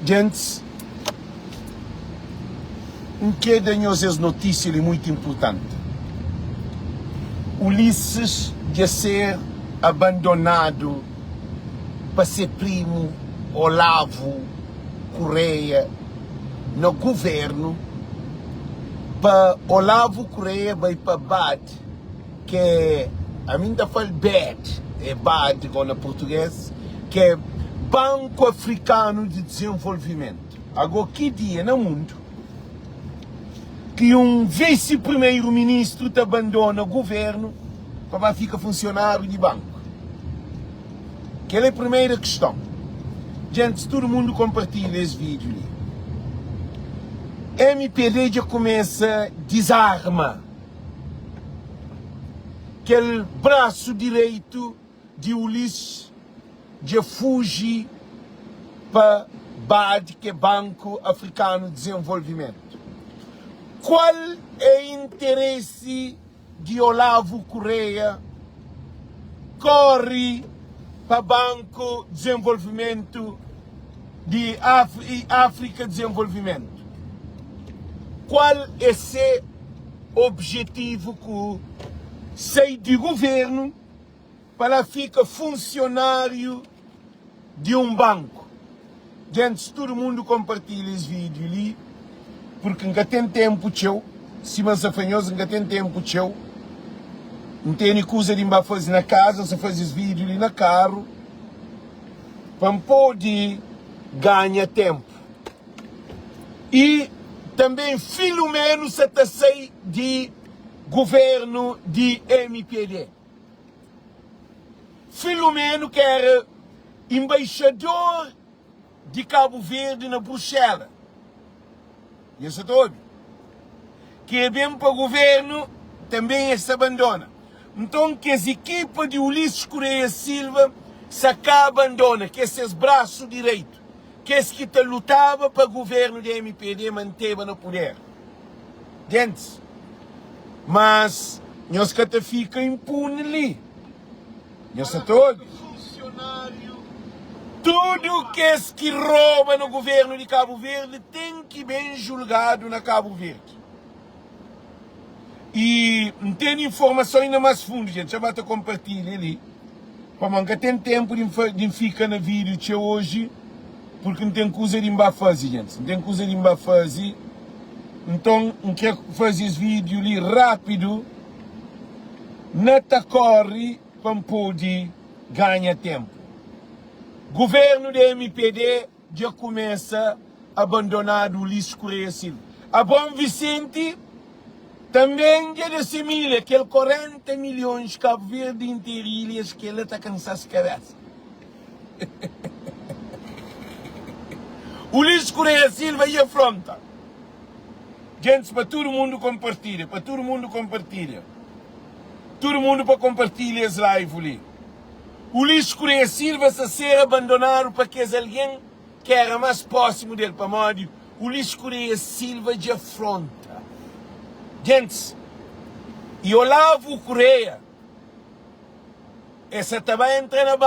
Gente, que de as notícias muito importante. Ulisses de ser abandonado para ser primo Olavo Correia no governo, para Olavo Correia vai para BAD, que a mim ainda fala BAD, é BAD agora em português, que é Banco Africano de Desenvolvimento. Agora, que dia no mundo que um vice-primeiro-ministro te abandona o governo para ficar funcionário de banco? Aquela é a primeira questão. Gente, todo mundo compartilha esse vídeo ali. MPD já começa a desarmar aquele braço direito de Ulisses já fuge para BAD, que é Banco Africano de Desenvolvimento. Qual é o interesse de Olavo Correia corre para Banco de Desenvolvimento de África Desenvolvimento? Qual é seu objetivo que sai do governo para ficar funcionário de um banco? Gente, todo mundo compartilha esse vídeo ali, porque nunca tem tempo teu, se você é fanhoso, nunca tem tempo teu, não tem coisa de fazer na casa, você faz esse vídeo ali no carro, para poder ganhar tempo. E também, Filomeno, você está saindo de governo de MPD. Filomeno, que era embaixador de Cabo Verde na Bruxelas. Isso é todo. Que é bem para o governo, também se abandona. Então, que as equipas de Ulisses Correia Silva se abandona, que esses braços direitos, que esse que lutava para o governo de MPD manteve no poder. Gente, mas nós que fica impune ali. Isso é todo. Tudo que rouba no governo de Cabo Verde tem que bem julgado na Cabo Verde. E não tem informação ainda mais fundo, gente. Já vai compartilhar ali. Para nunca tem tempo de ficar no vídeo de hoje, porque não tem coisa de fazer, gente. Não tem coisa de fazer. Então, não quer fazer esse vídeo ali rápido, não te corre para poder ganhar tempo. Governo da MPD já começa a abandonar o Ulisses Correia Silva. A Bom Vicente também já assimila aquele 40 milhões de Cabo Verde inteirilhas que ele está cansado de cabeça. Ulisses Correia Silva e afronta. Gente, para todo mundo compartilha, para todo mundo compartilha. Todo mundo para compartilhar esse live ali. Ulisses Correia Silva se ser abandonado para que alguém que era mais próximo dele, para modo, Ulisses Correia Silva de afronta. Gente, e Olavo Correia, essa também entra no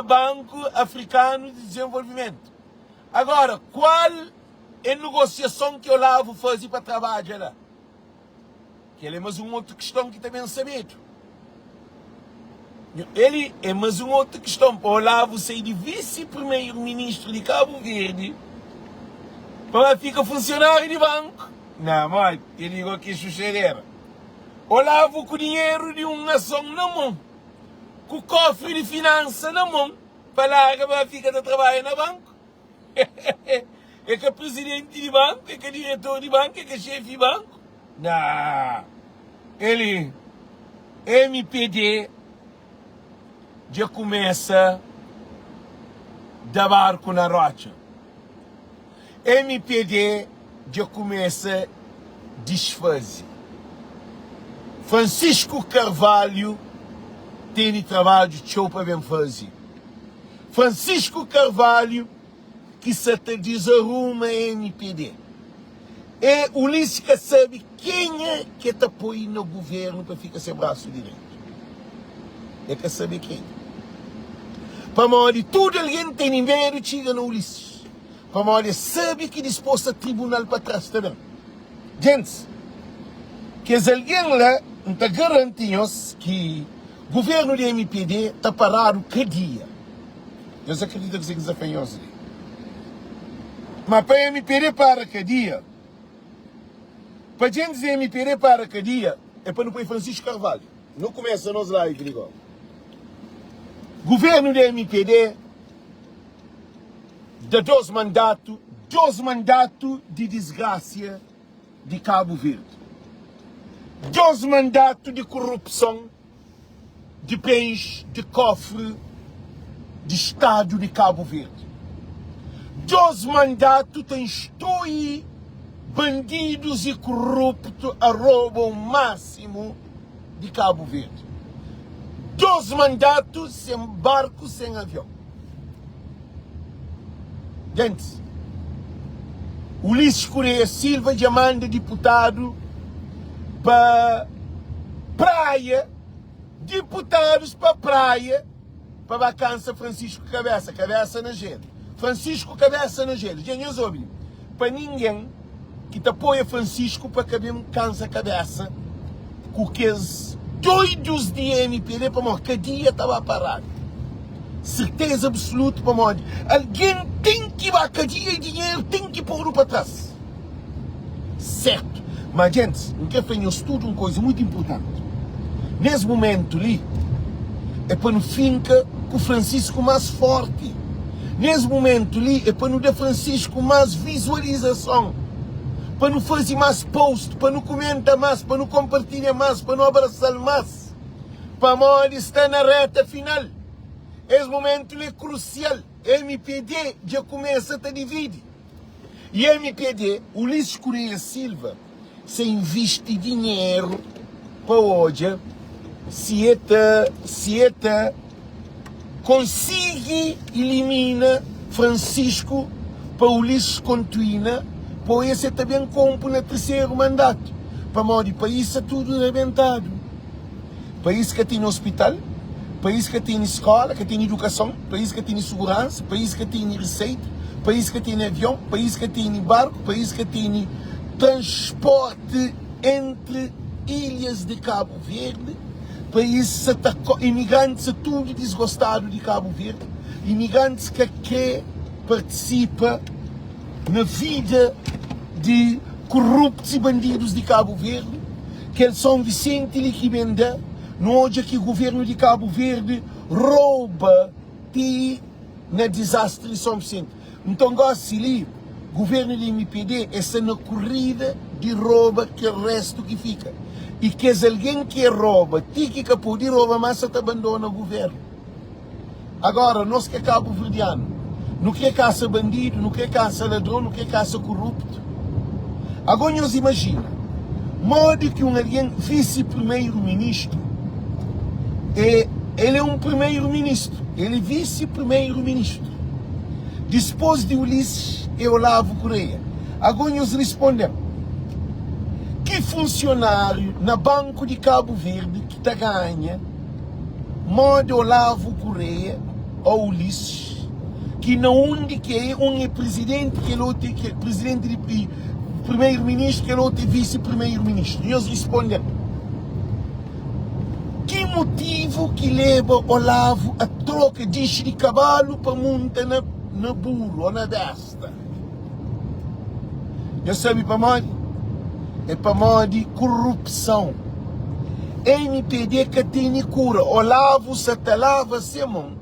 Banco Africano de Desenvolvimento. Agora, qual é a negociação que Olavo fazia para trabalhar lá? Que ele é mais uma outra questão que também sabemos. Ele é mais uma outra questão para Olavo sair de vice-primeiro-ministro de Cabo Verde para ficar funcionário de banco. Não, mas ele digo que sucederá. Olavo com o dinheiro de uma nação na mão, com o cofre de finanças na mão, para ficar a trabalhar no banco. É que é presidente de banco, é que é diretor de banco, é que é chefe de banco. Não. Ele, MPD, já começa a dar barco na rocha. MPD já começa a desfazer. Francisco Carvalho tem trabalho de show para bem fazer. Francisco Carvalho que se te desarruma a MPD. É Ulisses que sabe quem é que te apoia no governo para ficar sem braço direito. É que sabe quem. Para morrer tudo alguém tem medo de chegar no Ulisses. para olha, sabe que disposto a tribunal para trás também. Gente, que alguém lá está garantindo que o governo de MPD está parado que dia. Eu acredito que você fez isso. Mas para MPD para que dia? Para gente de MPD para que dia? É para não pôr Francisco Carvalho. Não começa a nos live, digo. Governo de MPD de dois mandatos de desgraça de Cabo Verde. 2 mandatos de corrupção, de bens, de cofre, de Estado de Cabo Verde. 2 mandatos tem estoi bandidos e corruptos a roubar o máximo de Cabo Verde. 2 mandatos sem barco, sem avião. Gente, Ulisses Correia Silva já manda deputado para praia, deputados para praia, para vacança Francisco Cabeça na gelo. Francisco Cabeça na gelo. Gente, eu soube, para ninguém que te apoia Francisco para caber cansa cabeça, com aqueles doidos de MPD para morrer, que dia estava parado. Certeza absoluta para morrer. Alguém tem que ir a cadeia e dinheiro tem que pôr para trás. Certo. Mas, gente, não quero fazer um estudo, uma coisa muito importante. Nesse momento ali, é para não finca com o Francisco mais forte. Nesse momento ali, é para não dar Francisco mais visualização. Para não fazer mais post, para não comentar mais, para não compartilhar mais, para não abraçar mais. Para morrer está na reta final. Esse momento é crucial. MPD já começa a dividir. E MPD, Ulisses Correia Silva, se investe dinheiro para hoje, se consegue eliminar Francisco para Ulisses continua, para esse também compra no 3º mandato. Para o país é tudo arrebentado. País que tem hospital, país que tem escola, que tem educação, país que tem segurança, país que tem receita, país que tem avião, país que tem barco, país que tem transporte entre ilhas de Cabo Verde, país imigrantes tudo desgostado de Cabo Verde, imigrantes que participam na vida de corruptos e bandidos de Cabo Verde, que eles são Vicente e Liquimenda, não hoje que o governo de Cabo Verde rouba e na desastre de São Vicente. Então, gosto ali, governo de MPD, essa na corrida de rouba que o resto que fica. E que se alguém que rouba, tem que poder roubar, mas te abandona o governo. Agora, nós que é Cabo Verdeano, não quer caça bandido, não quer caça ladrão, não quer caça corrupto. Agora, nós imagina, modo que um alguém vice-primeiro-ministro, ele é um primeiro-ministro, ele é vice-primeiro-ministro. Depois de Ulisses e Olavo Correia. Agora nós respondemos. Que funcionário na Banco de Cabo Verde que está ganha modo Olavo Correia ou Ulisses, que não onde que é um é presidente, que é outro que é presidente de primeiro-ministro, que é outro é vice-primeiro-ministro. E nós respondemos. Que motivo que leva Olavo a troca de cavalo para montar na burro ou na besta? Já sabe para onde? É para onde corrupção. MPD que tem cura. Olavo se talava semão.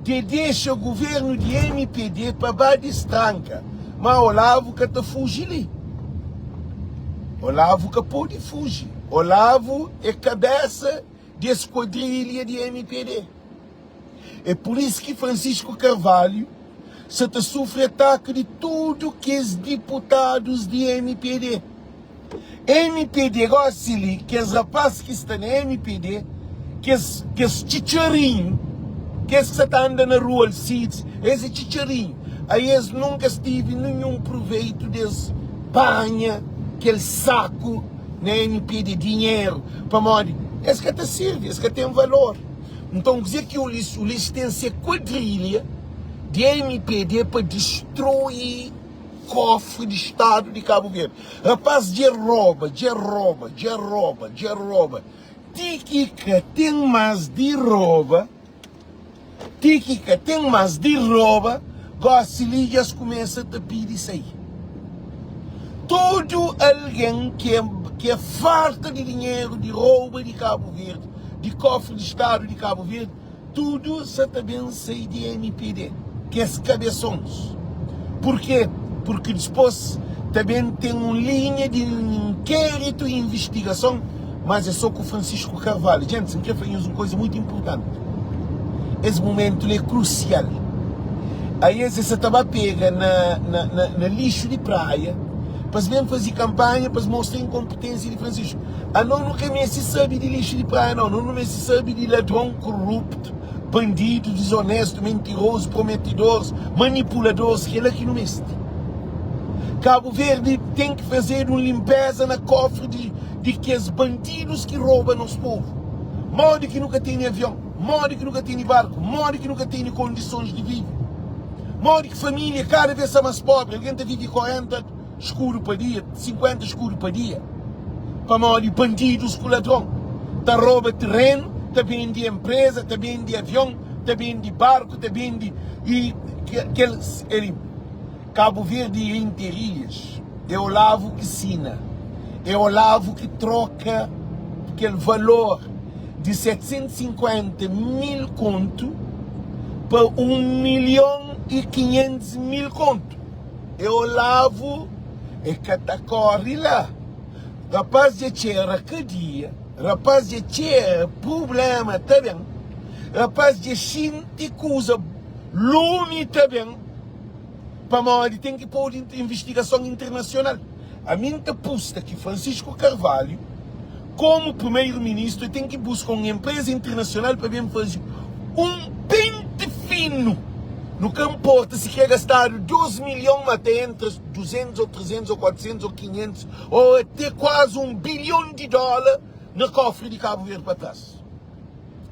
Que deixa o governo de MPD para baixo de estranca. Mas Olavo que está fugindo. Olavo que pode fugir. Olavo é cabeça de esquadrilha de MPD. É por isso que Francisco Carvalho se sofre ataque de tudo que os deputados de MPD. MPD gosta ali, que os rapazes que estão na MPD, que os chicharinhos, que os que estão andando na rua, esse chicharinho, aí eles nunca tive nenhum proveito desse panha, aquele saco na MPD, dinheiro, para morrer. Esse que te serve, esse que tem valor. Então, dizer que o Ulisses tem essa quadrilha de MPD para destruir o cofre do Estado de Cabo Verde. Rapaz, de rouba. Tíquica tem mais de rouba. Gossilhas começa a pedir isso aí. Todo alguém que é farta de dinheiro, de roubo de Cabo Verde, de cofre do Estado de Cabo Verde, tudo se também sai de MPD, que é os cabeções. Por quê? Porque depois também tem uma linha de inquérito e investigação, mas é só com o Francisco Carvalho. Gente, quer fazer uma coisa muito importante. Esse momento é crucial. Aí você estava pega na lixo de praia, para mesmo fazer campanha, para mostrar a incompetência de Francisco. Não nunca se sabe de lixo de praia, não se sabe de ladrão corrupto, bandido, desonesto, mentiroso, prometedores, manipuladores, que ele aqui não mestre. Cabo Verde tem que fazer uma limpeza na cofre de que os bandidos que roubam nos povos. Modo que nunca tem avião, modo que nunca tem barco, modo que nunca tem condições de viver. Modo que família cada vez é mais pobre, alguém vive 40 escuro para dia, 50 escuro para dia. Para modo de bandidos com ladrão. Tá rouba terreno, também de empresa, também de avião, também de barco, também de... Cabo Verde e Interilhas, é o Olavo que ensina, é o Olavo que troca aquele valor de 750 mil conto para 1.500.000 conto. É o Olavo é que corre lá. Rapaz de tierra cadia, rapaz de tierra problema também, rapaz de gente coisa lume também. Para onde tem que pôr investigação internacional. A minha aposta que Francisco Carvalho, como primeiro-ministro, tem que buscar uma empresa internacional para bem fazer um pente fino. No que importa se quer gastar 2 milhões até entre 200 ou 300 ou 400 ou 500 ou até quase $1 bilhão no cofre de Cabo Verde para trás.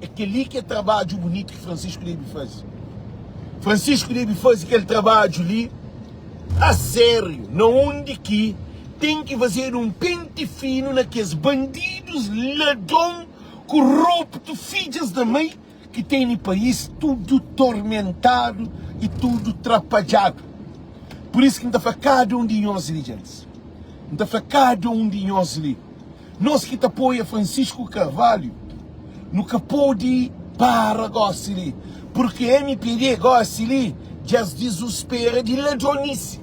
É que ali que é trabalho bonito que Francisco deve fazer. Francisco deve fazer aquele trabalho ali a sério, não onde que tem que fazer um pente fino naqueles bandidos, ladrão, corrupto, filhos da mãe que tem no país tudo tormentado e tudo atrapalhado. Por isso que não está cada um de nós ali, gente. Não está cada um de nós ali. Nós que apoia Francisco Carvalho, nunca pode para gosto ali. Porque MPD gosta ali de as desespera de ladronice.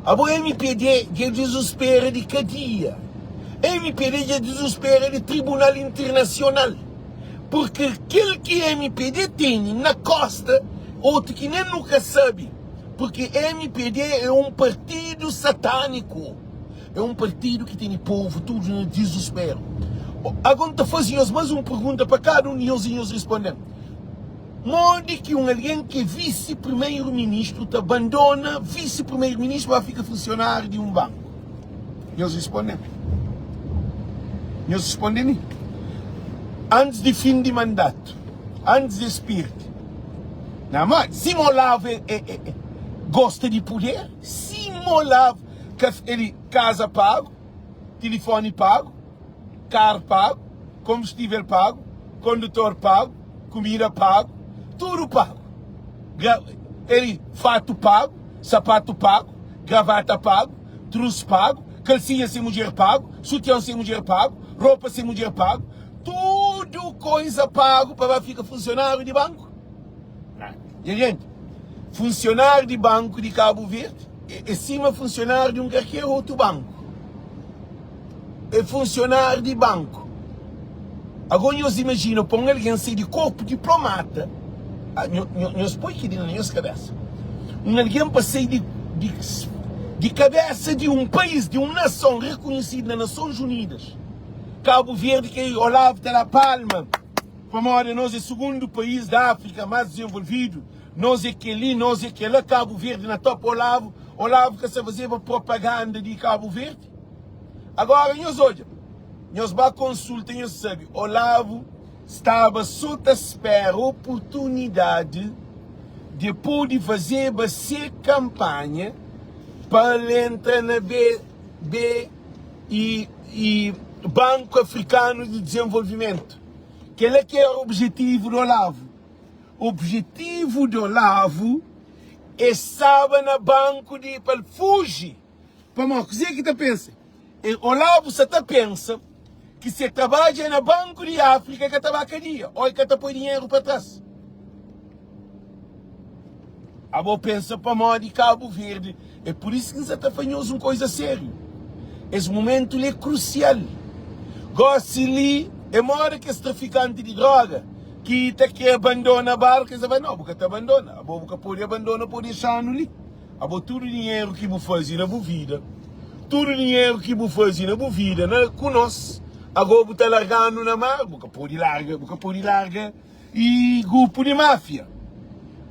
A MPD de desespera de cadeia. MPD de desespera de tribunal internacional. Porque aquele que MPD tem na costa, outro que nem nunca sabe. Porque MPD é um partido satânico. É um partido que tem o povo tudo no desespero. Agora fazemos mais uma pergunta para cada um de nós e nós respondemos. Modo que alguém que é vice-primeiro-ministro te abandona, vice-primeiro-ministro vai ficar funcionário de um banco. Nós respondemos. Nós respondemos. Antes de fim de mandato, antes de espírito. Não, mas se Olavo gosta de poder, se Olavo ele casa pago, telefone pago, carro pago, combustível pago, condutor pago, comida pago, tudo pago. Ele fato pago, sapato pago, gravata pago, truce pago, calcinha sem mulher pago, sutiã sem mulher pago, roupa sem mulher pago, tudo coisa pago para ficar funcionário de banco. E gente, funcionário de banco de Cabo Verde é cima funcionário de um qualquer outro banco. É funcionário de banco. Agora nós imaginamos, põe alguém ser de corpo diplomata, nós põe aqui na nossa cabeça. Alguém para ser de cabeça de um país, de uma nação reconhecida nas Nações Unidas. Cabo Verde, que é Olavo de la Palma, para nós é o segundo país da África mais desenvolvido. Nós é aquele, nós é aquele, Cabo Verde na top Olavo que se fazia propaganda de Cabo Verde. Agora nós olhamos. Nós vamos consultar, nós sabemos, Olavo estava só à espera oportunidade depois de fazer essa campanha para entrar na B e Banco Africano de Desenvolvimento. Que é o objetivo do Olavo. O objetivo do Olavo é estar no banco de para fugir. Para dizer que você pensa. O Olavo você pensa que se trabalha no Banco de África que está dia, ou que está põe dinheiro para trás. A boa pensa para mal de Cabo Verde. É por isso que você está fazendo uma coisa séria. Esse momento é crucial. Gosta ali, é uma hora que esse traficante de droga que abandona a barca, você vai, não, porque te abandona. A boca pode abandonar, pode deixar ali. A boa todo o dinheiro que você faz na boa vida, todo o dinheiro que você faz na boa vida, conosco. Agora você está largando na mar, você pode largar e grupo de máfia.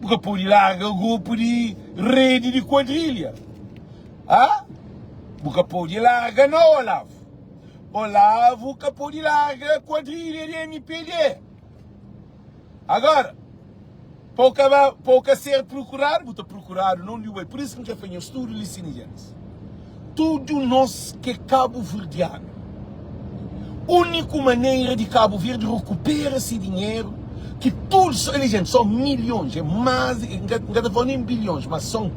Você pode largar o grupo de rede de quadrilha. Ah? Você pode largar não, Olavo. Olavo, você pode largar a quadrilha de MPD. Agora, pouca ser procurado, você procurado não deu. Por isso que eu faço estudo de cinejantes. Tudo nós que é Cabo Verdeano. Única maneira de Cabo Verde recuperar esse dinheiro, que todos, gente, são milhões, é mais, não estou falando em bilhões, mas são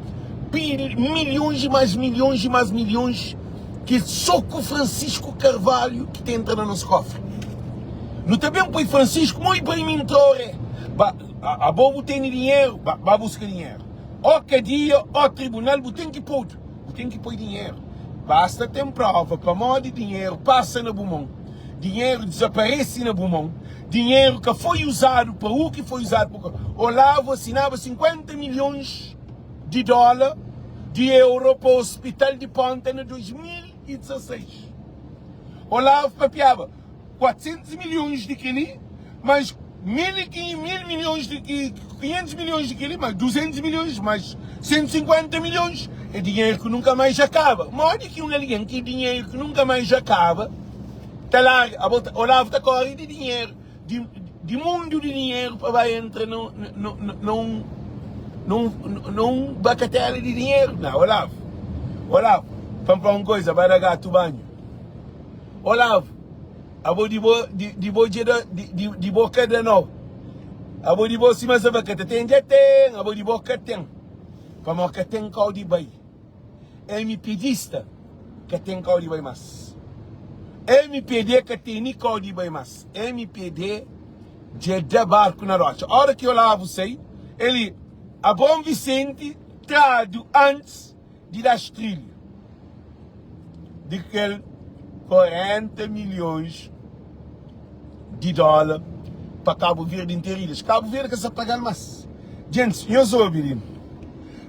milhões e mais milhões e mais milhões, que só com Francisco Carvalho que tem entrado no nosso cofre. Não também põe Francisco, muito bem me entrou, a bobo tem dinheiro, vai buscar dinheiro. Ou que dia, ou tribunal, tem que pôr dinheiro. Basta ter prova, para modo de dinheiro, passa na Bumão. Dinheiro desaparece na Bumão. Dinheiro que foi usado para o que foi usado para Olavo assinava 50 milhões de dólares, de euro para o Hospital de Ponta em 2016. Olavo papiava 400 milhões de quili, mas 1.000 milhões de 500 milhões de quili, mais 200 milhões, mais 150 milhões. É dinheiro que nunca mais acaba. Mas que alguém que dinheiro que nunca mais acaba, está lá, Olavo está correndo de dinheiro, de mundo de dinheiro para vai entrar num bacatela de dinheiro. Não, Olavo, vamos para uma coisa, vai dar gato banho. Olavo, de boca de novo. De boca cima da vaca tem, de boca tem. Como que tem caldo de bem. MPDista que tem caldo de bem mais. MPD que tem caldo de bem mais. MPD de barco na rocha. A hora que eu lavo sei, ele, a Bom Vicente, trado antes de dar trilho. De que 40 milhões de dólares para Cabo Verde inteiras. Cabo Verde que se pagar mais. Gente, eu sou o menino.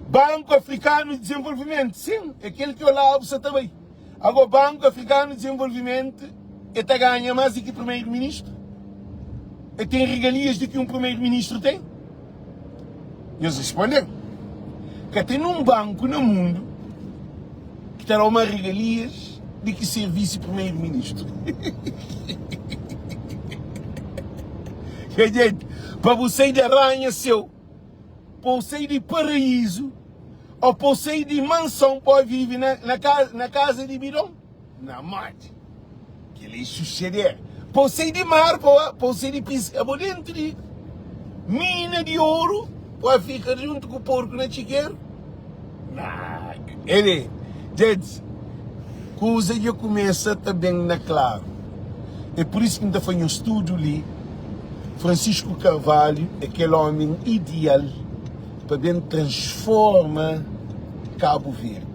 Banco Africano de Desenvolvimento, sim, é aquele que eu lá você também. Agora, Banco Africano de Desenvolvimento está ganha mais do que o primeiro-ministro. E tem regalias do que um primeiro-ministro tem. E eles respondem que tem um banco no mundo que terá uma regalias de que ser vice-primeiro-ministro. Gente, para você de arranha seu, para você de paraíso, ou para você de mansão, pode viver na casa de Bidon? Não, mate. Que lixo xeré. Para você de mar, para você de pisca, para dentro de mina de ouro, pode ficar junto com o porco na chiqueiro? Não. Ele, gente, coisa que começa também na claro. É por isso que ainda foi um estudo ali. Francisco Carvalho é aquele homem ideal para bem transformar Cabo Verde.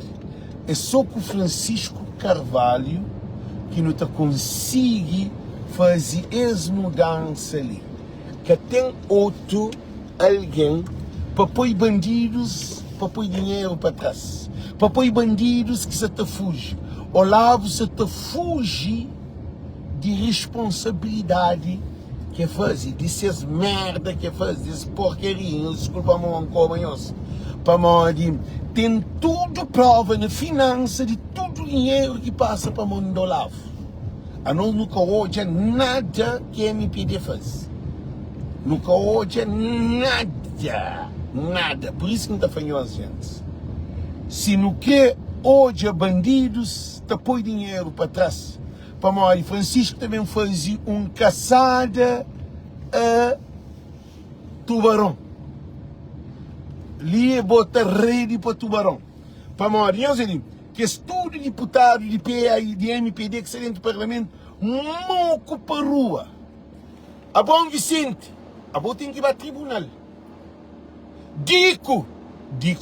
É só com Francisco Carvalho que não consegue fazer essa mudança ali. Que tem outro alguém para pôr bandidos, para pôr dinheiro para trás. Para pôr bandidos que se te fuge. Olavo se te fuge de responsabilidade que faz, dessas merda que faz, desses porqueirinhos, desculpa, mão, companheiros, para morrer, tem tudo prova na finança de todo o dinheiro que passa para o mundo do Olavo. A nós nunca hoje nada que a MPD faz. Nunca hoje nada. Nada. Por isso que não está falando as gente. Se não quer, hoje bandidos, tá põe dinheiro para trás. Para morrer. Francisco também fazia caçada a tubarão. Ali bota rede para tubarão. Para morrer. Que estudo deputado de PA e de MPD que sai dentro do parlamento, moco para rua. A Bom Vicente, a Bom tem que ir para tribunal. Dico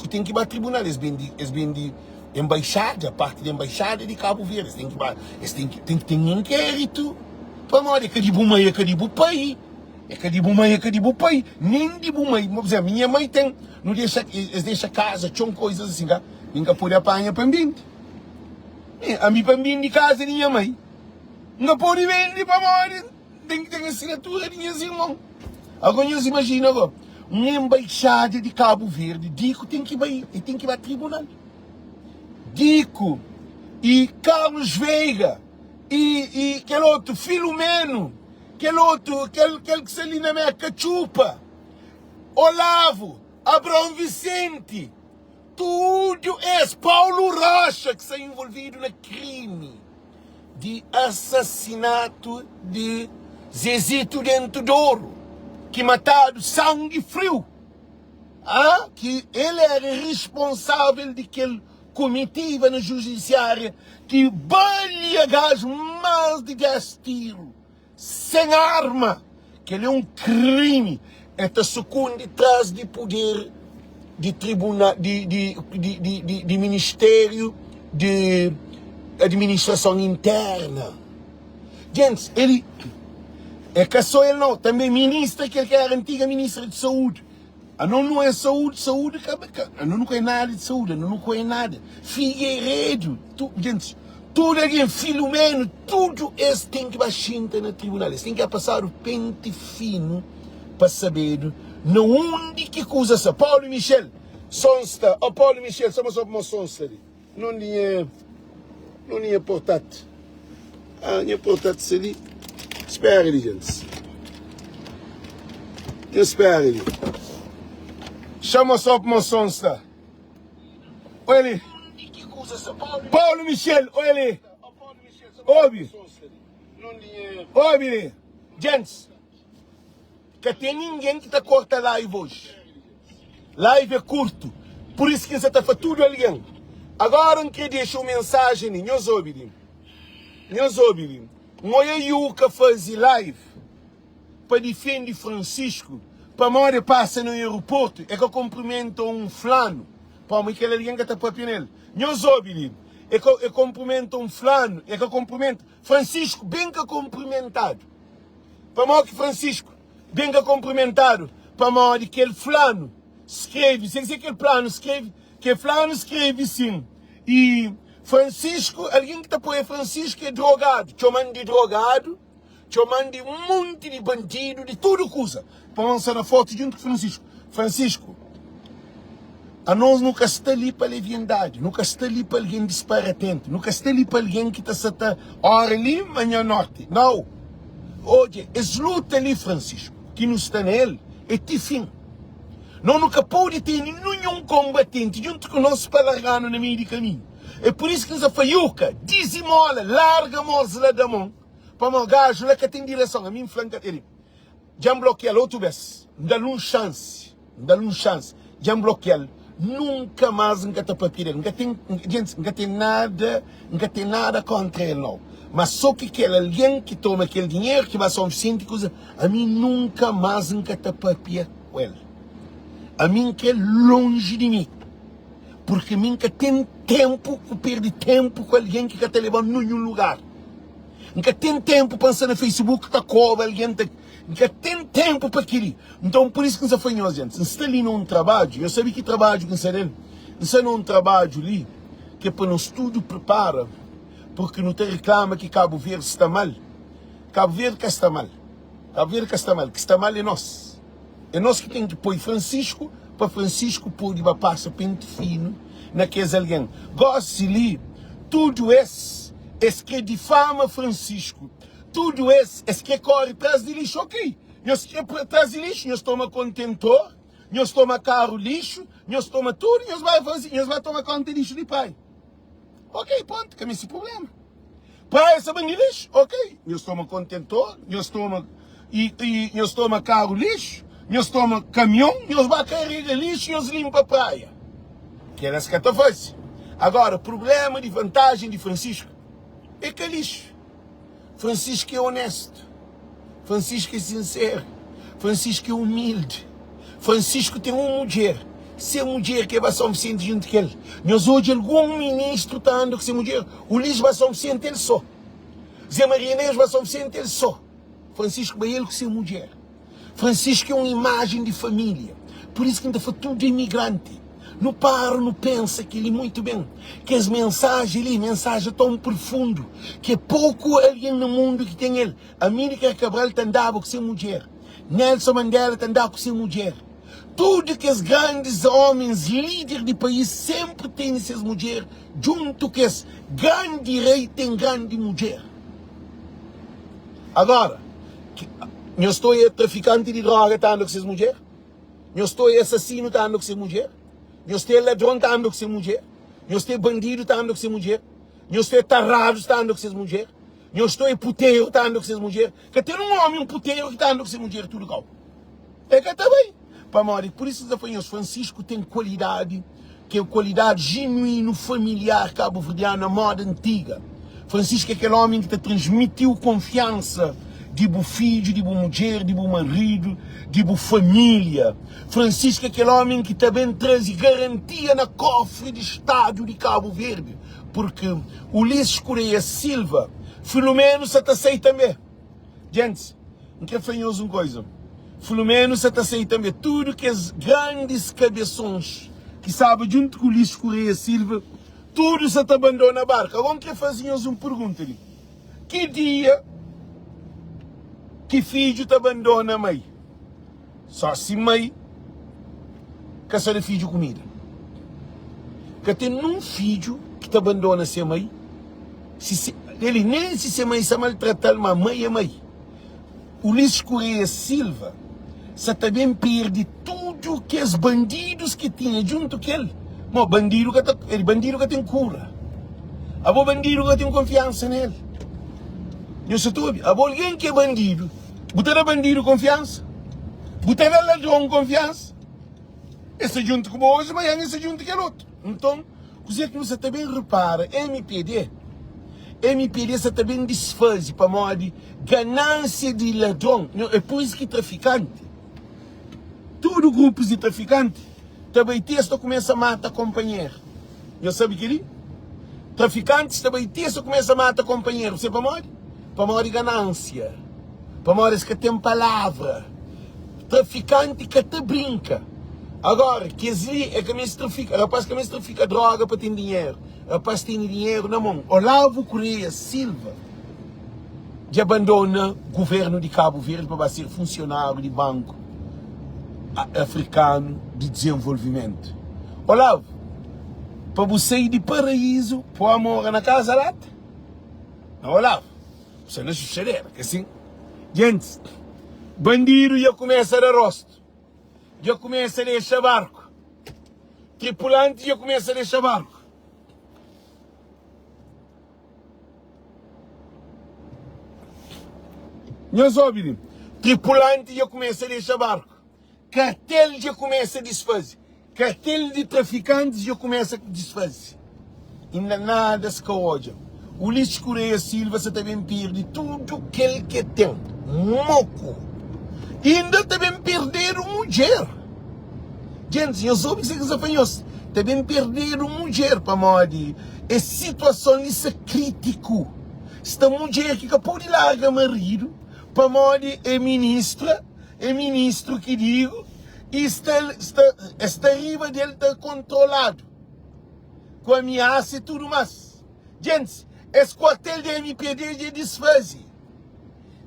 tem que ir para tribunal. Eles vêm de embaixada, parte da embaixada de Cabo Verde. Tem que ter um inquérito. Para morrer, que de Bumai, é que de Bupai. É que de Bumai, é que de Bupai. Nem de Bumai. Minha mãe tem, não deixa, eles deixam casa, tinham coisas assim, tá? Nunca pode apanhar para mim. A mim para mim de casa de minha mãe. Não pode vender para morrer. Tem que ter assinatura de minhas irmãos. Agora você imagina agora. Uma embaixada de Cabo Verde. Dico tem que ir para tribunal. Dico e Carlos Veiga e aquele outro Filomeno, aquele outro, aquele que se ali na minha cachupa. Olavo, Abrão Vicente. Tudo é Paulo Rocha que está envolvido no crime de assassinato de Zezito Dentro de Ouro, que matado sangue frio. Que ele era responsável daquele comitiva na judiciária que balia gás mais de 10 tiros, sem arma, que ele é um crime. Está sucumbindo atrás de poder de tribunal, de Ministério de Administração Interna. Gente, ele é que só ele não, também ministra, que ele era antiga ministra de Saúde. Não é saúde, não é nada de saúde, não é nada. Figueiredo, gente, tudo aqui, Filomeno, tudo isso tem que baixar na tribunal. Eles têm que passar o pente fino para saber no onde que coisa essa. Paulo Michel, Sonsta, Paulo Michel, somos uma Sonsta ali. Não é portátil. Não é portátil ali. Espera ali, gente. Espera ali. Chama só para uma Sonsta. Olha ali. Paulo Michel, olha ali. Ouve. Ouve. Gente. Que tem ninguém que está corta live hoje. Live é curto. Por isso que você está fazendo tudo alguém. Agora não quer deixar uma mensagem. Nós ouvimos. Moia Yuka faz live para defender Francisco. Para morrer passa no aeroporto. É que eu cumprimento um flano. Para mim que ele alguém que está para nele. Nós ouvimos. É que eu cumprimento um flano. É que eu cumprimento Francisco bem que cumprimentado. Para morrer que Francisco bem que cumprimentado. Para morrer que ele flano escreve. Você dizer que ele plano escreve. Que flano escreve sim. E Francisco, alguém que está por aí, Francisco é drogado. Chamando de drogado, chamando de um monte de bandido, de tudo coisa. Para lançar na foto junto com Francisco. Francisco, a nós nunca está ali para a leviandade, nunca está ali para alguém disparatente, nunca está ali para alguém que está hora ali, manhã norte. Não. Hoje, essa luta ali, Francisco, que não está nele, é de fim. Não nunca pode ter nenhum combatente junto com o nosso palargano no meio do caminho. É por isso que nos afaiuca, dizimola, larga a moça da mão, para o gajo lá que tem direção, a mim flanca ele. Já bloqueia outro vez, dá-lhe uma chance, já bloqueia, nunca mais nunca está para ele, nunca tem nada contra ele não. Mas só que aquele alguém que toma aquele dinheiro, que vai São Vicente, coisa, a mim nunca mais nunca está para ele. A mim que é longe de mim. Porque a mim que tem tempo, que perde tempo com alguém que está levando em nenhum lugar. Nunca tem tempo para pensar no Facebook que está com alguém. Nunca tem tempo para aquilo. Então, por isso que nós afanhamos, gente. Se está ali num trabalho, eu sabia que trabalho que você tem. Se é num trabalho ali, que é para nós tudo prepara, porque não te reclama que Cabo Verde está mal. Cabo Verde que está mal. Cabo Verde que está mal. Que está mal é nós. É nós que tem que pôr Francisco, para Francisco pôr passar pente fino naqueles alguém. Gosto ali, tudo isso, que difama Francisco, tudo isso, que corre atrás de lixo, ok. Nós que atrás de lixo, nós tomamos contentor, nós toma carro lixo, nós toma tudo, nós vai tomar conta de lixo de pai. Ok, ponto, que é esse problema. Praia essa de lixo, ok. Nós toma contentor, nós toma carro lixo, nós toma caminhão, nós vai carregar lixo e nós limpa a praia. Que era essa que eu faço. Agora, o problema de vantagem de Francisco é que é lixo. Francisco é honesto. Francisco é sincero. Francisco é humilde. Francisco tem uma mulher. Se a mulher que vai só sente junto com ele. Nós hoje algum ministro está andando com essa mulher. O lixo vai só sente ele só. Zé Maria Neves vai só sente ele só. Francisco vai ele com essa mulher. Francisco é uma imagem de família. Por isso que ainda foi tudo imigrante. Não para, não pensa que ele muito bem. Que as mensagens ali, mensagem tão profundo. Que é pouco alguém no mundo que tem ele. Amílcar Cabral andava com essa mulher. Nelson Mandela andava com essa mulher. Tudo que os grandes homens, líderes do país, sempre têm essas mulheres. Junto com esse grande rei tem grande mulher. Agora, eu estou traficante de droga, está andando com essas mulheres? Eu estou assassino, está andando com essas mulheres? Eu estou ladrão, está andando com essas mulheres? Eu estou bandido, está andando com essas mulheres? Eu estou tarrado, está andando com essas mulheres? Eu estou puteiro, está andando com essas mulheres? Que tem um homem, um puteiro, que está andando com essas mulheres, tudo igual. É que está bem. Por isso, Francisco tem qualidade, que é qualidade genuína, familiar, cabo-verdiana, moda antiga. Francisco é aquele homem que te transmitiu confiança de bo filho, de bo mulher, de bo marido, de bo família. Francisco é aquele homem que também traz garantia na cofre de Estado de Cabo Verde. Porque Ulisses Correia Silva, Filomeno se te aceita também. Gente, não quero falar uma coisa. Filomeno se te aceita também. Tudo que as grandes cabeções que sabem junto com Ulisses Correia Silva, tudo se te abandona a barca. Agora quero fazer uma pergunta ali. Que dia que filho te abandona a mãe? Só se mãe caçar de filho comida. Que tem um filho que te abandona sem mãe, ele nem se mãe se maltratar, mas mãe é mãe. Ulisses Correia Silva se também perde tudo que os bandidos que tinha junto com ele. Mas bandido que tem cura. A bandido que tem confiança nele. Eu sei tudo. A alguém que é bandido, botar bandido confiança, botar ladrão confiança. Esse junto com hoje, amanhã esse junto com o outro. Então, você também repara, MPD você também desfaz para modo de ganância de ladrão. É por isso que traficante, tudo grupos de traficante, também texto começa a matar companheiro. Eu sabe que ele? Traficantes também texto começa a matar companheiro. Você para modo de ganância. Para modo que tem palavra. Traficante que te brinca. Agora, que é que me trafica. Rapaz que me trafica droga para ter dinheiro. Rapaz tem dinheiro na mão. Olavo Correia Silva de abandona o governo de Cabo Verde para ser funcionário de banco africano de desenvolvimento. Olavo, para você ir de paraíso, para morar na casa lá? Não, Olavo, você não suceder, que assim. Gente, bandido já começa a dar rosto. Já começa a deixar barco. Tripulante já começa a deixar barco. Não soube, tripulante já começa a deixar barco. Cartel já começa a desfazer. Cartel de traficantes já começa a desfazer. Ainda nada se caoja. Ulisses Correia Silva você também perde tudo que ele que tem. Moco. Ainda também perderam mulher. Gente, eu soube que você faz também perderam mulher para modo. É situação isso é crítico. Esta mulher que acabou de largar marido, para modo é ministro que digo, e esta riba dele está controlado. Com ameaça e tudo mais. Gente, esse quartel de MPD já desfaz.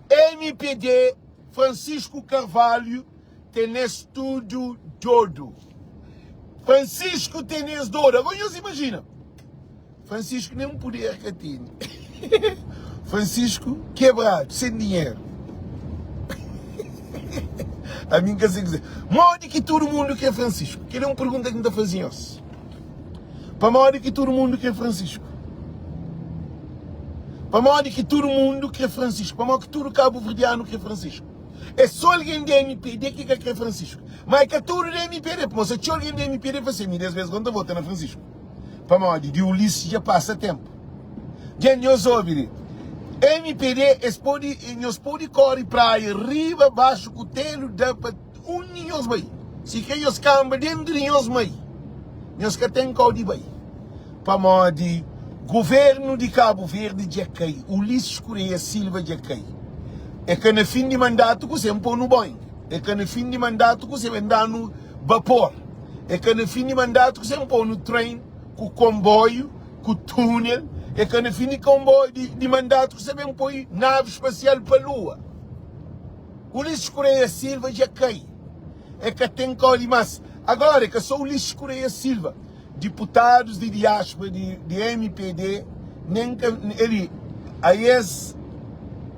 MPD, Francisco Carvalho, tem esse tudo todo. Francisco tem esse todo. Agora você imagina. Francisco nem um poder que tem. Francisco quebrado, sem dinheiro. A mim quer dizer, modo que todo mundo quer Francisco. Que é uma pergunta que me está fazendo. Para modo que todo mundo quer Francisco. Para modo que todo mundo quer Francisco. Para modo que todo cabo-verdiano quer Francisco. É só alguém da MPD que quer Francisco. Mas que todo da MPD, mas se tinha alguém da MPD, você me 10 vezes quando vota na Francisco. Para modo de Ulisses já passa tempo. Gente, eu sou MPD, nós podemos correr praia, riba, baixo, cutelo, dá para nós vai. Se que nós camba dentro de nós vai. Nós que tem de vai. Para modo governo de Cabo Verde já cai. Ulisses Correia Silva já cai. É que no fim de mandato você é no banho. É que no fim de mandato você vai andar no vapor. É que no fim de mandato você vai no trem, com o comboio, com o túnel. É que no fim de comboio de mandato você vai pôr nave espacial para a Lua. Ulisses Correia Silva já cai. É que tem que mas agora é que sou Ulisses Correia Silva, deputados de diáspora de MPD, nem que ele aí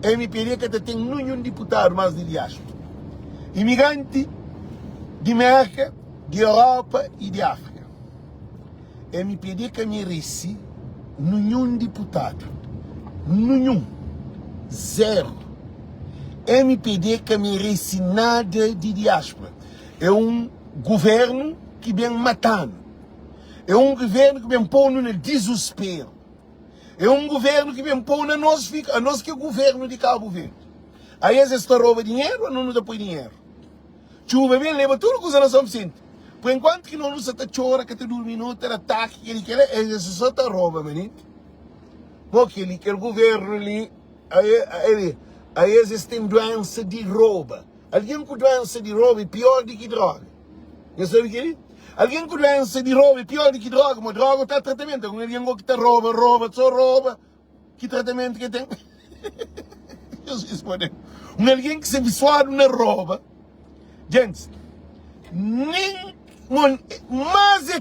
MPD que tem nenhum deputado mais de diáspora. Imigrante de América, de Europa e de África. MPD que merece nenhum deputado. Nenhum. Zero. MPD que merece nada de diáspora. É um governo que vem matando. É um governo que vem pondo no desespero. É um governo que vem pondo a nós que é o governo de Cabo Verde. Aí eles estão roubando dinheiro ou não nos dão dinheiro? Chuva bem, leva tudo que nós somos sentindo. Por enquanto que não nos está chora, que está dormindo, está ataque, eles só estão roubando, menino. Porque aquele governo ali, aí eles têm doença de rouba. Alguém com doença de roubo é pior do que droga. Você sabe o que é? Alguém com doença de roubo é pior do que droga, mas droga está tratamento. Alguém que está rouba. Que tratamento que tem? Jesus, mano. Alguém que se visual na rouba. Gente, mas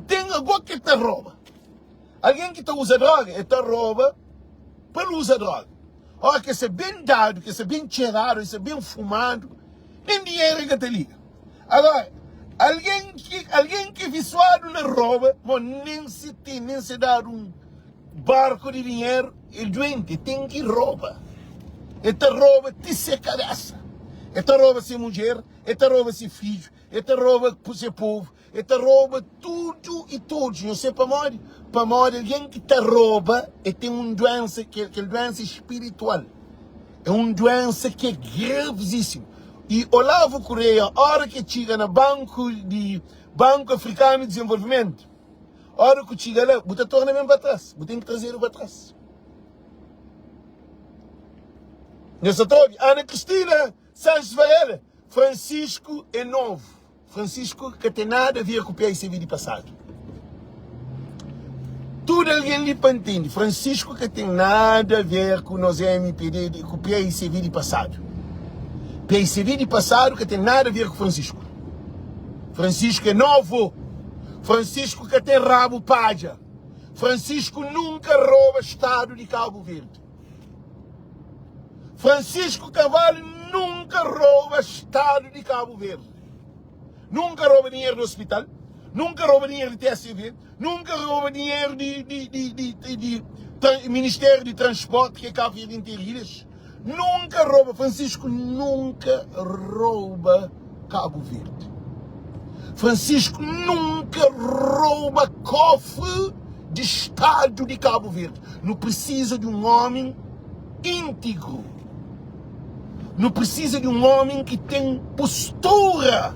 tem alguém que está rouba. Alguém que usa droga, está rouba para usar droga. Olha, que se bem dado, que se bem cheirado, que se bem fumado, nem dinheiro que te liga. Agora, alguém que visual na rouba, mas nem se dá um barco de dinheiro, ele doente tem que rouba. Esta rouba te se cabeça. Esta rouba se mulher, esta rouba se filho, esta rouba se povo, esta rouba tudo e todos. Não sei para morrer. Para morrer, alguém que te rouba e tem uma doença, que é doença espiritual. É uma doença que é gravíssima. E Olavo Correia, a hora que chega no Banco Africano de Desenvolvimento, a hora que chega lá, você torna mesmo para trás. Você tem que trazer para trás. Nessa troca, Ana Cristina Sanches Varela, Francisco é novo. Francisco que tem nada a ver com o PICV de passado. Tudo alguém lhe entende. Francisco que tem nada a ver com nós MPD, com o PICV de passado. PICV de passado que tem nada a ver com Francisco. Francisco é novo. Francisco que tem rabo paja. Francisco nunca rouba Estado de Cabo Verde. Francisco Carvalho nunca rouba Estado de Cabo Verde. Nunca rouba dinheiro do hospital. Nunca rouba dinheiro de TSV. Nunca rouba dinheiro de Ministério de Transporte, que é Cabo Verde Interiores. Nunca rouba. Francisco nunca rouba Cabo Verde. Francisco nunca rouba cofre de Estado de Cabo Verde. Não precisa de um homem íntegro. Não precisa de um homem que tem postura.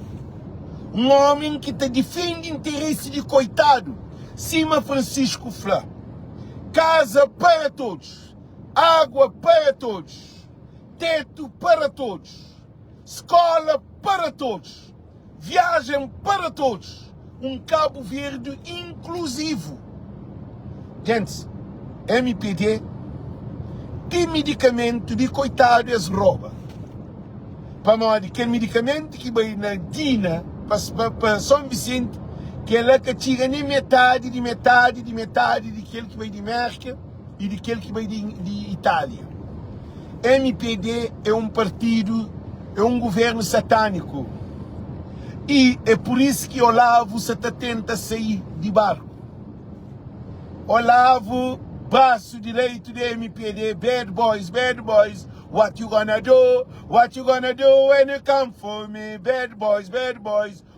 Um homem que te defende interesse de coitado. Cima Francisco Flá. Casa para todos. Água para todos. Teto para todos. Escola para todos. Viagem para todos. Um Cabo Verde inclusivo. Gente, MPD tem medicamento de coitado eles roubam. Para nós, aquele medicamento que vai na Dina, para São Vicente, que é lá que chega nem metade daquele que vai de América e daquele que vai de Itália. MPD é um partido, é um governo satânico. E é por isso que Olavo se tenta sair de barco. Olavo, braço direito do MPD, bad boys, what you gonna do? What you gonna do when you come for me? Bad boys,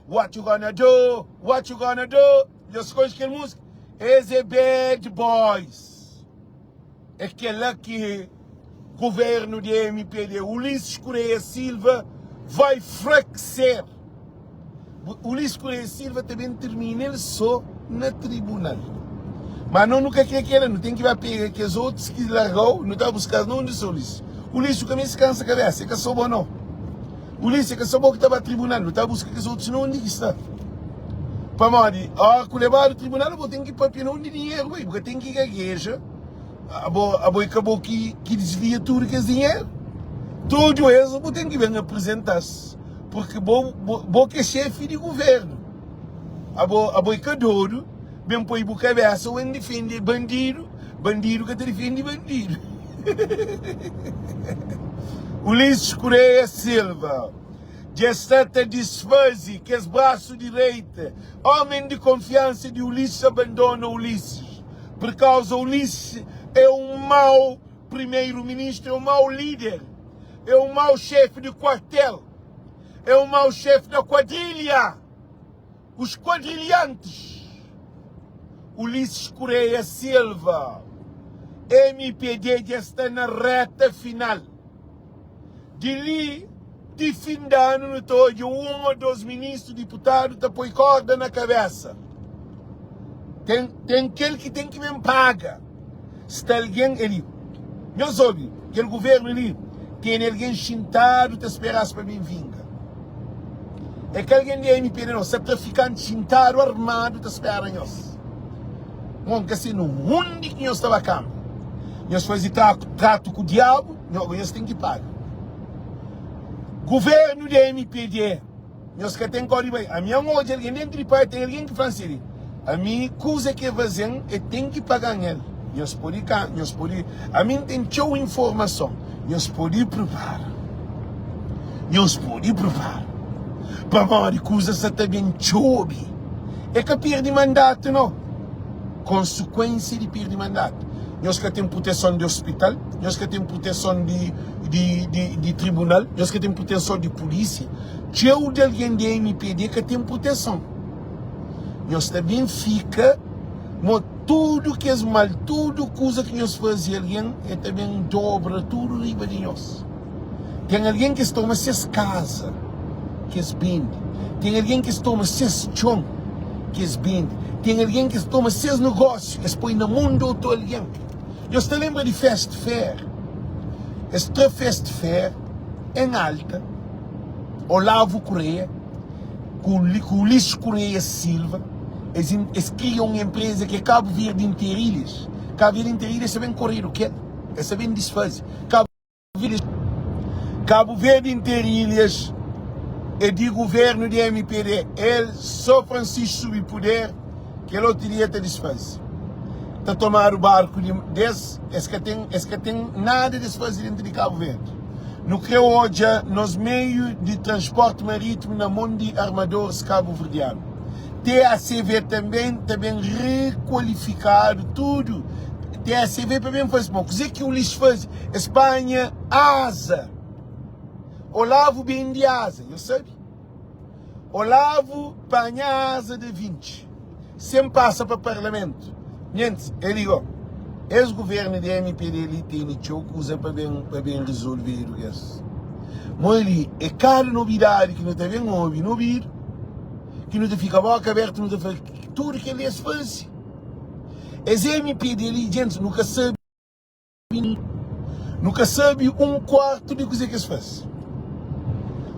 what you gonna do? What you gonna do? E as coisas que ele música, esse bad boys. É aquela que o governo do MPD, Ulisses Correia Silva, vai fraquecer. Ulisses Correia Silva também termina ele só na tribunal. Mas não nunca quer, não tem que vai pegar que os outros que largou, não está buscando não onde são Ulisses. Ulisses também se cansa a cabeça, é que só bom não. Ulisses é que só bom que estava a tribunal, não está buscando que os outros não onde está. Para mim, que levar o tribunal, eu tenho que papiar onde dinheiro, porque tem que gagueja, acabou que desvia tudo que é dinheiro. Tudo isso, eu tenho que vir apresentar-se, porque vou que é chefe de governo. A que doido, bem põe a cabeça, onde defende bandido que te defende bandido. Ulisses Correia Silva já está a desfazer que os braços direito, homem de confiança de Ulisses, abandona Ulisses, por causa Ulisses é um mau primeiro-ministro, é um mau líder, é um mau chefe de quartel, é um mau chefe da quadrilha, os quadrilhantes. Ulisses Correia Silva, MPD já está na reta final. De ali, de fim de ano, no todo, ou dois ministros, deputados, tá põe corda na cabeça. Tem aquele que tem que me paga. Se tem alguém ali, não sabe, aquele governo ali, tem alguém chintado, te esperasse para mim vinga. É que alguém de MPD não, se é traficante chintado, armado, te espera nós. Bom, que assim, onde que nós estava cá? Nós fazíamos trato com o diabo, nós temos que pagar. Governo de MPD, nós que tem que ir. A minha hoje, alguém dentro de pai, tem alguém que faz isso. A minha coisa que fazem é tem que pagar ele. Nós podemos cá, nós podemos. A mim tem show informação. Nós podemos provar. Nós podemos provar. Para uma coisa que também chove. É que perde mandato, não? Consequência de perder mandato. Nós que temos proteção de hospital, nós que temos proteção de tribunal, nós que temos proteção de polícia. Tchau de alguém de MPD que tem proteção. Nós também fica, mas tudo que é mal, tudo coisa que nós fazemos, alguém é também dobra tudo riba de nós. Tem alguém que toma seis casas, que é bem. Tem alguém que toma seis chão, que é bem. Tem alguém que toma seus negócios, que põe no mundo outro alguém. Eu te lembro de Fest Fair. Este Fest Fair, em Alta, Olavo Correia, com Ulisses Correia Silva, eles criam uma empresa que é Cabo Verde Interilhas. Cabo Verde Interilhas sabem correr o quê? É sabem desfazer. Cabo Verde Interilhas é de governo de MPD. Ele, só Francisco subir poder, que ele outro dia te desfaz. Está a tomar o barco desse, é que tem nada de desfazer dentro de Cabo Verde. No que hoje, nos meios de transporte marítimo na mão de armadores cabo-verdianos. TACV também requalificado, tudo. TACV também faz pouco. Dizer que o lixo faz Espanha, asa. Olavo bem de asa, eu sei. Olavo panha asa de 20. Sempre passa para o parlamento. Gente, ele digo, esse governo de MPD ele tem coisa para bem resolver isso. Mas ele é cada novidade que não está bem ouvir, que não te fica a boca aberta, não te faz tudo que ele faz. Esse MPD ele, gente, nunca sabe um quarto de coisa que eles fazem.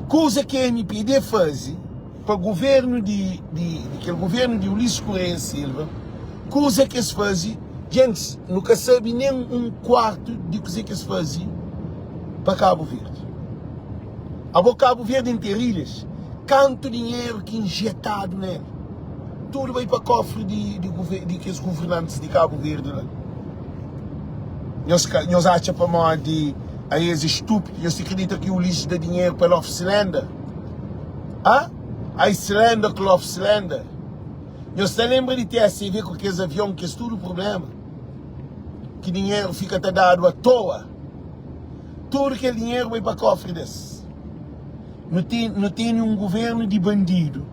Coisa que a MPD faz para o governo aquele governo de Ulisses Correia Silva, coisa que eles fazem, gente, nunca sabe nem um quarto de coisa que eles fazem para Cabo Verde. A Cabo Verde em Interilhas, quanto dinheiro que injetado nele. Tudo vai para o cofre de aqueles governantes de Cabo Verde lá. Nós achamos para nós de aí é estúpido, nós acreditamos que o lixo dá dinheiro para a oficina. Islander, Cloughlander. Você lembra de TSV com aqueles aviões que é tudo o problema? Que dinheiro fica dado à toa. Todo aquele dinheiro vai para cofre desse. Não tem um governo de bandido.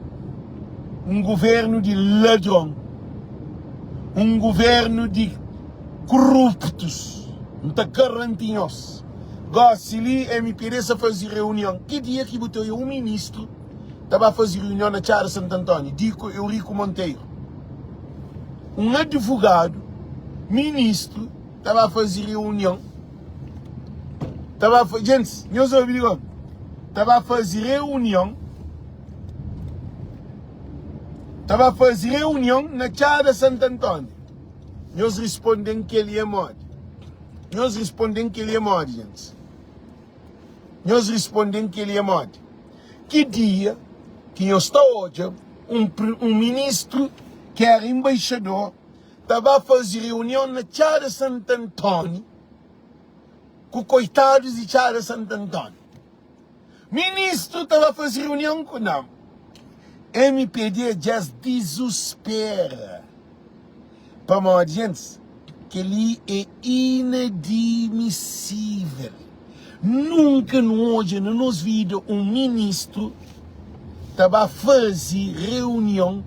Um governo de ladrão. Um governo de corruptos. Não está garantidos. Se ali MPD a fazer reunião, que dia que botou um ministro estava a fazer reunião na Chara Santo Antônio, Dico Eurico Monteiro. Um advogado, ministro, estava a fazer reunião. Gente, meus amigos, estava a fazer reunião. Estava a fazer reunião na Chara Santo Antônio. Nós respondemos que ele é morto. Nós respondemos que ele é morto, gente. Nós respondemos que ele é morto. Que dia que eu estou hoje, um ministro que era embaixador, estava a fazer reunião na Chara Santo Antônio com coitados de Chara Santo Antônio. Ministro estava a fazer reunião com não. MPD já desespera. Para uma audiência que ele é inadmissível. Nunca hoje na nossa vida um ministro estava a fazer reunião.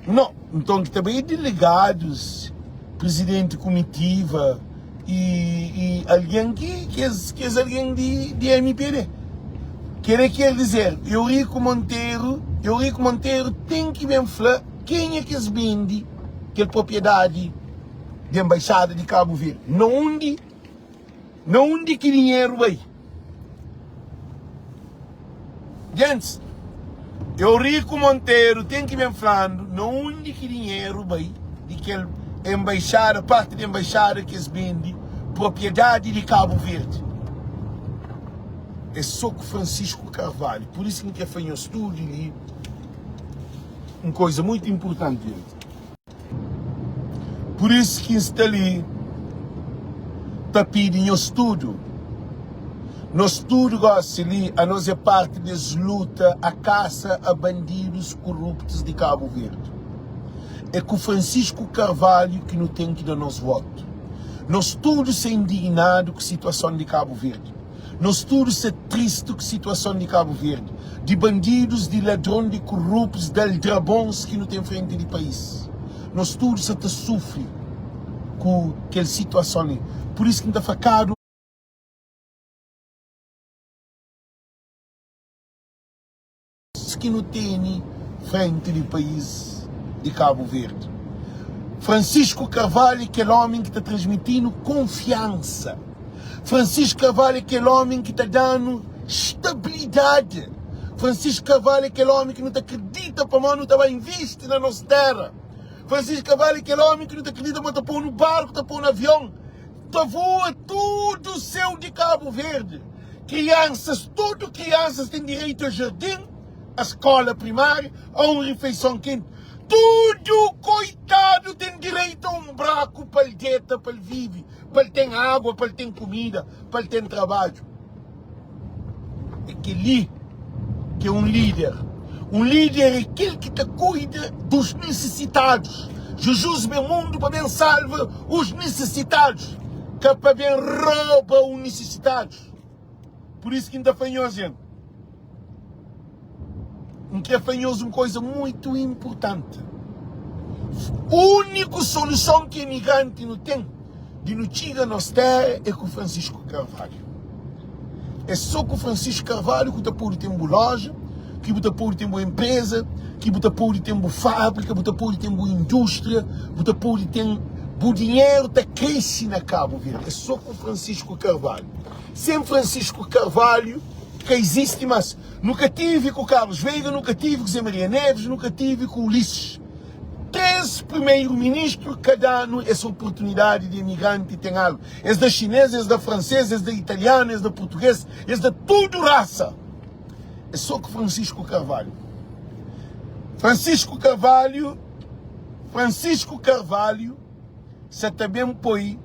Não, então também delegados, presidente de comitiva e alguém que é alguém de MPD. Quer dizer, Eurico Monteiro tem que me falar quem é que es vende aquela propriedade de embaixada de Cabo Verde. Não onde que dinheiro vai. Gente, Eurico Monteiro tem que me falando não onde que dinheiro vai de aquela embaixada, parte da embaixada que es vende propriedade de Cabo Verde. É só com Francisco Carvalho. Por isso que eu faço um estudo ali. Uma coisa muito importante, gente. Por isso que está ali, está pedindo estudo. No estudo, ali, a nossa parte das lutas, a caça a bandidos corruptos de Cabo Verde. É com Francisco Carvalho que não tem que dar nosso voto. No estudo ser indignado com a situação de Cabo Verde. No estudo ser triste com a situação de Cabo Verde. De bandidos, de ladrões, de corruptos, de aldrabões que não tem frente de país. No estudo se te sofre com aquela situação ali. Por isso que está facado que não tem frente de país de Cabo Verde. Francisco Carvalho é aquele homem que está transmitindo confiança. Francisco Carvalho é aquele homem que está dando estabilidade. Francisco Carvalho é aquele homem que não acredita para não estava investir na nossa terra. Francisco Carvalho é aquele homem que não acredita para pôr no barco, para pôr no avião. Tá voa tudo céu de Cabo Verde. Crianças têm direito a jardim, a escola primária, a uma refeição quente. Tudo, coitado, tem direito a um buraco para ele dieta, para ele viver, para ele ter água, para ele ter comida, para ele ter trabalho. É aquele que é um líder. Um líder é aquele que cuida dos necessitados. Jesus vem mundo para bem salva os necessitados, que para bem rouba os necessitados. Por isso que ainda fanhoso, gente. Que fanhoso uma coisa muito importante. A única solução que o imigrante não tem de não chegar na nossa terra é com o Francisco Carvalho. É só com o Francisco Carvalho que está por ter uma loja, que está por ter uma empresa, que está por ter uma fábrica, que está por ter uma indústria, que está por ter o dinheiro que cresce na Cabo Verde. É só com o Francisco Carvalho. Sem Francisco Carvalho, que existe, mas nunca tive com o Carlos Veiga, nunca tive com o Zé Maria Neves, nunca tive com o Ulisses. 3 primeiros-ministros, cada ano essa oportunidade de imigrante tem algo. És da chinesa, és da francesa, és da italiana, és da portuguesa, és da tudo raça. É só com Francisco Carvalho. Francisco Carvalho, se também põe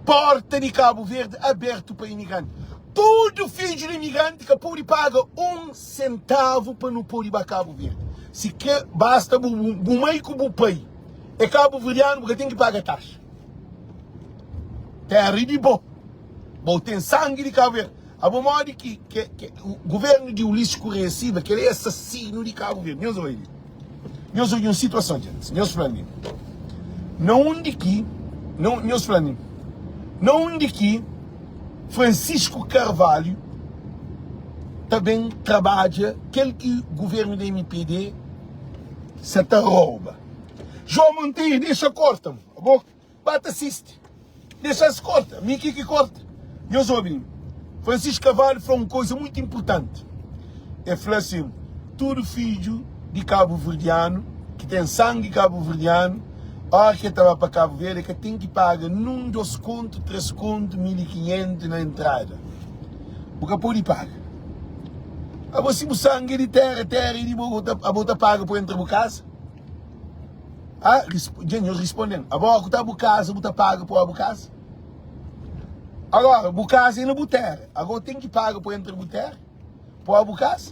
porta de Cabo Verde aberto para imigrante. Todo filho de imigrante que pode pagar 1 centavo para não pôr ir Cabo Verde. Se quer, basta o mãe com o pai. É Cabo Verdeano porque tem que pagar taxa. Terra de bom. Bom, tem sangue de Cabo Verde. A bom modo que o governo de Ulisses Correia Silva, que ele é assassino de Cabo Verde. Nós olhamos. Nós olhamos uma situação, gente. Nós falamos. Não de que, nós falamos. Não de que Francisco Carvalho também trabalha aquele que o governo da MPD se te rouba. João Monteiro, deixa corta, a boca, bate assiste, deixa se corta, Miki que corta. Meus ouvintes, Francisco Carvalho falou uma coisa muito importante. Ele falou assim: todo filho de Cabo Verdeano, que tem sangue cabo-verdiano, a hora que estava para Cabo Verde, que tem que pagar num 2 contos, 3 contos, 1.500 na entrada. Porque pode pagar. A você o sangue de terra, e a bota paga para entrar na casa? Ah, gente, eu respondendo. Agora, que está a casa, bota paga para a casa? Agora, a casa é na terra. Agora tem que pagar para entrar na terra? Para a casa?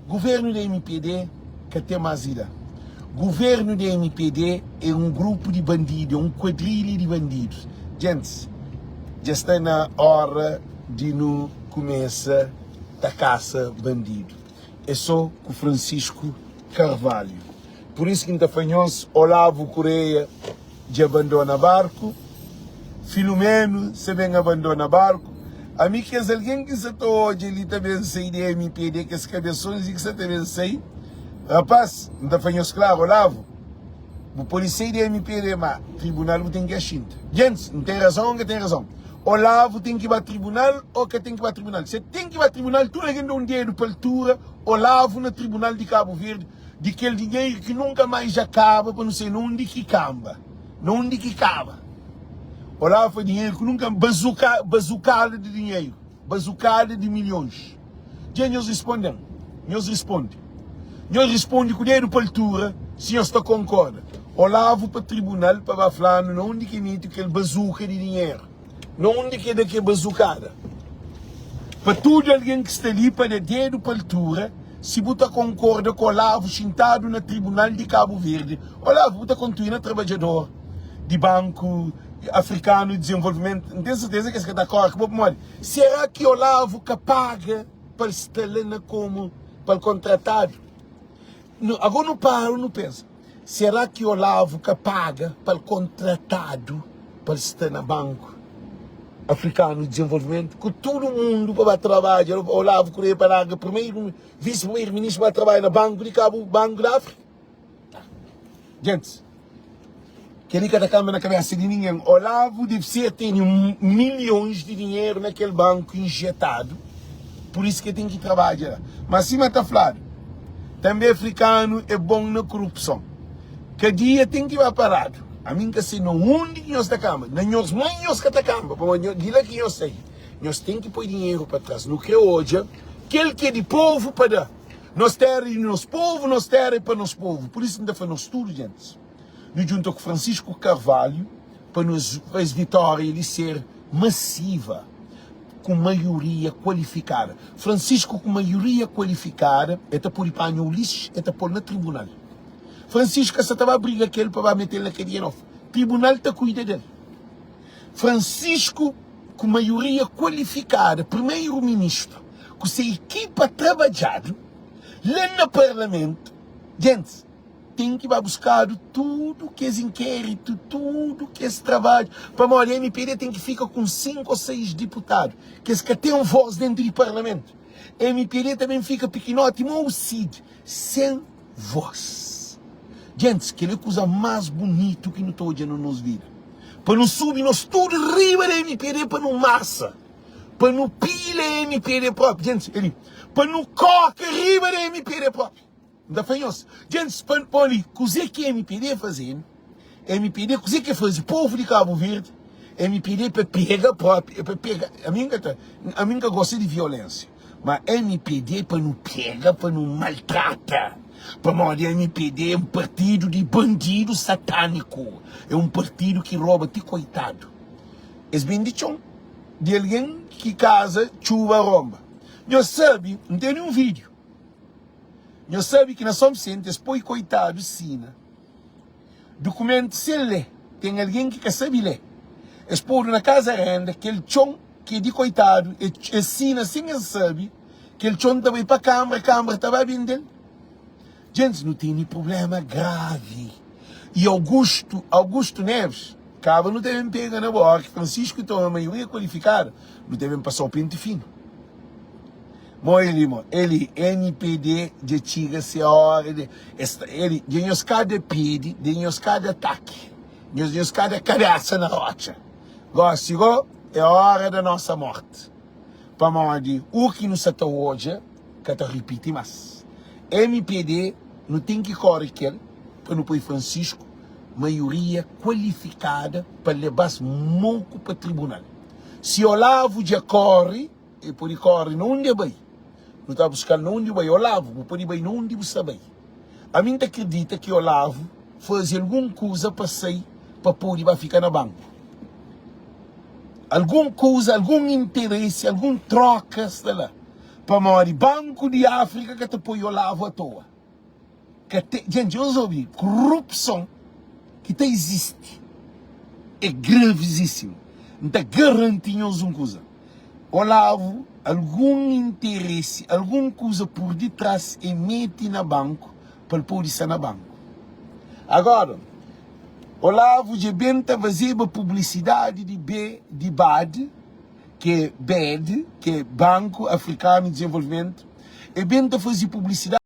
Governo da MPD, que tem mais ida. Governo da MPD é um grupo de bandidos, é um quadrilha de bandidos. Gente, já está na hora de não começar a caça bandido. É só com Francisco Carvalho. Por isso que interfanhou-se Olavo Correia de abandona barco, Filomeno também abandona barco. A mim que é alguém que se está hoje, ele também sai da MPD, que as cabeções e que se também sai. Rapaz, não fanhos claro, Olavo. O polícia da MPD, mas o tribunal tem que agir. Gente, não tem razão ou não tem razão? Olavo tem que ir para o tribunal ou que tem que ir para o tribunal? Se tem que ir para o tribunal, tu não tem um dinheiro para a altura, Olavo no tribunal de Cabo Verde, de aquele dinheiro que nunca mais acaba, para não sei onde que acaba. Onde que acaba. Olavo foi dinheiro que nunca, bazucada de dinheiro, bazucada de milhões. Gente, nós respondemos. Nós respondemos com dinheiro para a altura, se nós está concorda. Olavo para o tribunal para falar não onde que mete aquele bazuca de dinheiro. Não onde que é daquela bazucada. Para tudo alguém que está ali para dar dinheiro para a altura, se você concorda com Olavo sentado no tribunal de Cabo Verde, Olavo, você continua trabalhador de Banco Africano de Desenvolvimento. Não tem certeza que você está correto? Será que Olavo que paga para estar lá como para o contratado? Agora não paro, não pensa. Será que Olavo que paga para o contratado para estar no Banco Africano de Desenvolvimento? Que todo mundo para trabalhar, Olavo Correia paga primeiro, vice-primeiro-ministro para trabalhar no Banco de Cabo, Banco da África. Gente, que ele cada câmera na cabeça de ninguém. Olavo deve ser ter milhões de dinheiro naquele banco injetado, por isso que tem que trabalhar. Mas acima está falado. Também africano é bom na corrupção. Que dia tem que ir parado. A mim que sei não onde que nós está cama. Na nós mãe nós que está cama. De lá que nós sei. Nós tem que pôr dinheiro para trás. No que hoje, aquele que é de povo para dar. Nós terra de nós povo, nós terra para nós povo. Por isso ainda faz tudo, gente. Nós junto com Francisco Carvalho, para nos fazer vitória ele ser massiva. Com maioria qualificada. Francisco com maioria qualificada, está por ir para o Ulisses, está por no tribunal. Francisco essa estava a briga que ele para meter na cadeia nova. Tribunal está cuida dele. Francisco com maioria qualificada, primeiro-ministro, com sua equipa trabalhando lá no parlamento, gente, tem que ir buscar tudo que é inquérito, tudo que é esse trabalho. Para a MPD tem que ficar com 5 ou 6 deputados, que tem voz dentro do parlamento. A MPD também fica pequenote, igual o Cid, sem voz. Gente, que é a coisa mais bonita que não estou vendo nos vidas. Para não subir nós tudo riba da MPD, para não massa. Para não pila a MPD próprio. Gente, para não coca riba da MPD próprio. Da fanhosa. Gente, pode cozer que a MPD fazendo, MPD cozer que faz o povo de Cabo Verde, MPD para pegar próprio, para pegar. A mim que gosta de violência, mas MPD para não pega, para não maltrata. Para morrer MPD é um partido de bandido satânico, é um partido que rouba, te coitado. É bem dicho. de alguém que casa chuva romba. Nós sabe, não tem nenhum vídeo. Nós sabe que nós somos cientes, pois coitado, sina. Documento se lê, tem alguém que quer saber ler. Expor na casa renda, que ele chão, que de coitado, e sina, sem ele sabe, que ele chão também para a câmara estava bem dele. Gente, não tem nenhum problema grave. E Augusto Neves, acaba não devem pegar na boca, Francisco então a maioria qualificada, não devem passar o pente fino. Ele NPD de tiga se a hora de ele de nós cada pede, de nós cada ataque, de nós cada cabeça na rocha. Gosto, é a hora da nossa morte. Para morrer, o que nos está hoje, que te repite mais. MPD não tem que correr aquele, para não pôr Francisco, maioria qualificada para levar moco para o tribunal. Se Olavo já corre, e por corre não onde vai. Não está buscando onde vai Olavo, por vai não onde você vai. A mim acredita que Olavo faz alguma coisa para sair, para poder vai ficar na banco. Alguma coisa, algum interesse, algum troca, sei lá. Para morrer Banco de África que te põe Olavo à toa. Gente, eu ouvi corrupção que existe. É gravíssimo. Não está garantindo uma coisa. Olavo, algum interesse, alguma coisa por detrás e mete na banco para poder estar na banco. Agora, Olavo de benta fazer publicidade de BAD, que é BAD, que é Banco Africano de Desenvolvimento, e benta fazer publicidade